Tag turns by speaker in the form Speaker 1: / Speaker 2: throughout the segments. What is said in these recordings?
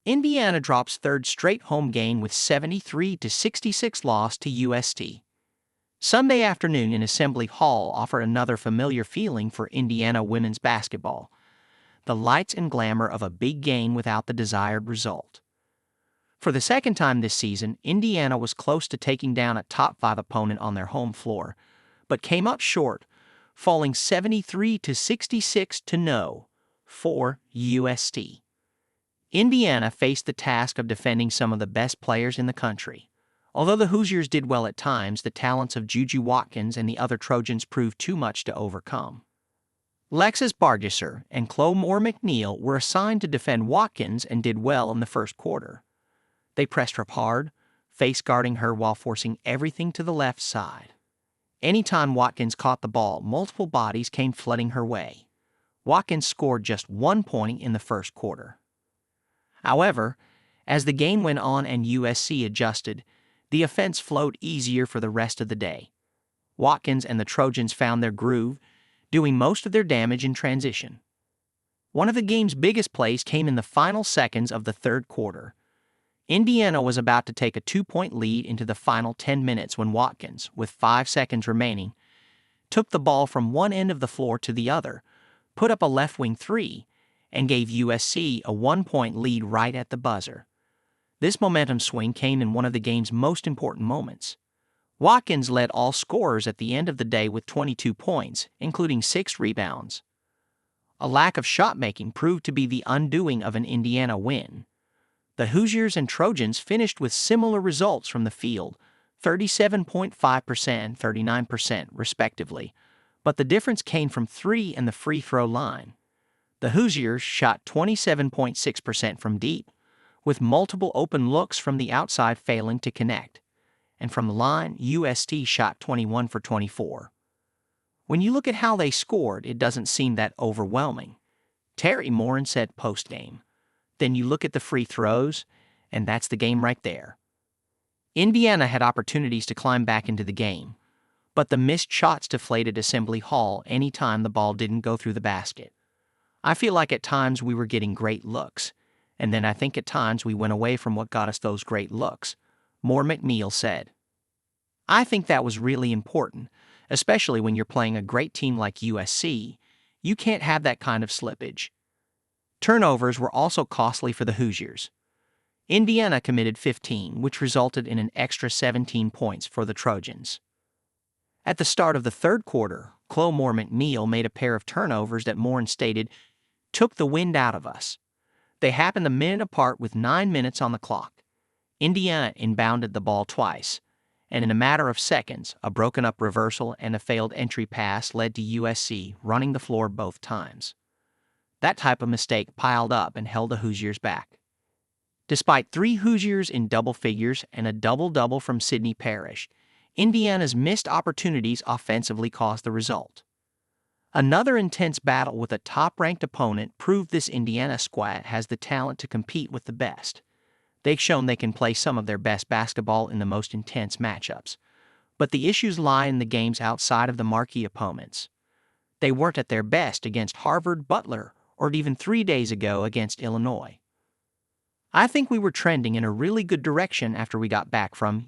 Speaker 1: Indiana drops third straight home game with 73-66 loss to USC. Sunday afternoon in Assembly Hall offer another familiar feeling for Indiana women's basketball. The lights and glamour of a big game without the desired result. For the second time this season, Indiana was close to taking down a top-5 opponent on their home floor, but came up short, falling 73-66 for USC. Indiana faced the task of defending some of the best players in the country. Although the Hoosiers did well at times, the talents of Juju Watkins and the other Trojans proved too much to overcome. Lexis Bargesser and Chloe Moore McNeil were assigned to defend Watkins and did well in the first quarter. They pressed her hard, face-guarding her while forcing everything to the left side. Anytime Watkins caught the ball, multiple bodies came flooding her way. Watkins scored just 1 point in the first quarter. However, as the game went on and USC adjusted, the offense flowed easier for the rest of the day. Watkins and the Trojans found their groove, doing most of their damage in transition. One of the game's biggest plays came in the final seconds of the third quarter. Indiana was about to take a 2-point lead into the final 10 minutes when Watkins, with 5 seconds remaining, took the ball from one end of the floor to the other, put up a left-wing three, and gave USC a 1-point lead right at the buzzer. This momentum swing came in one of the game's most important moments. Watkins led all scorers at the end of the day with 22 points, including 6 rebounds. A lack of shot-making proved to be the undoing of an Indiana win. The Hoosiers and Trojans finished with similar results from the field, 37.5% and 39% respectively, but the difference came from 3 and the free throw line. The Hoosiers shot 27.6% from deep, with multiple open looks from the outside failing to connect. And from the line, USC shot 21 for 24. When you look at how they scored, it doesn't seem that overwhelming. Terry Morin said post-game. Then you look at the free throws, and that's the game right there. Indiana had opportunities to climb back into the game, but the missed shots deflated Assembly Hall any time the ball didn't go through the basket. I feel like at times we were getting great looks, and then I think at times we went away from what got us those great looks, Moore McNeil said. I think that was really important, especially when you're playing a great team like USC. You can't have that kind of slippage. Turnovers were also costly for the Hoosiers. Indiana committed 15, which resulted in an extra 17 points for the Trojans. At the start of the third quarter, Chloe Moore McNeil made a pair of turnovers that Morin stated took the wind out of us. They happened a minute apart with 9 minutes on the clock. Indiana inbounded the ball twice, and in a matter of seconds, a broken-up reversal and a failed entry pass led to USC running the floor both times. That type of mistake piled up and held the Hoosiers back. Despite 3 Hoosiers in double figures and a double-double from Sydney Parrish, Indiana's missed opportunities offensively caused the result. Another intense battle with a top-ranked opponent proved this Indiana squad has the talent to compete with the best. They've shown they can play some of their best basketball in the most intense matchups, but the issues lie in the games outside of the marquee opponents. They weren't at their best against Harvard, Butler, or even 3 days ago against Illinois. I think we were trending in a really good direction after we got back from,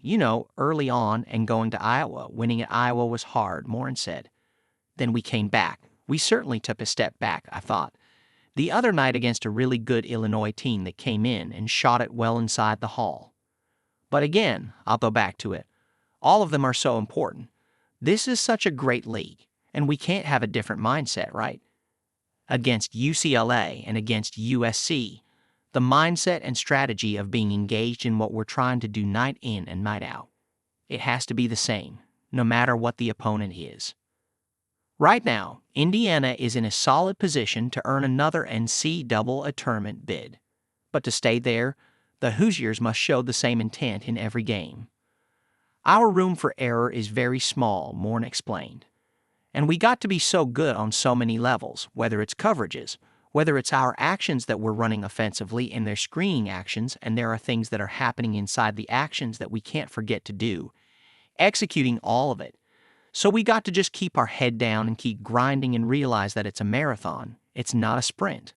Speaker 1: early on and going to Iowa. Winning at Iowa was hard, Morin said. Then we came back. We certainly took a step back, I thought. The other night against a really good Illinois team that came in and shot it well inside the hall. But again, I'll go back to it. All of them are so important. This is such a great league, and we can't have a different mindset, right? Against UCLA and against USC, the mindset and strategy of being engaged in what we're trying to do night in and night out. It has to be the same, no matter what the opponent is. Right now, Indiana is in a solid position to earn another NCAA tournament bid. But to stay there, the Hoosiers must show the same intent in every game. Our room for error is very small, Morin explained. And we got to be so good on so many levels, whether it's coverages, whether it's our actions that we're running offensively and their screening actions, and there are things that are happening inside the actions that we can't forget to do, executing all of it. So we got to just keep our head down and keep grinding and realize that it's a marathon. It's not a sprint.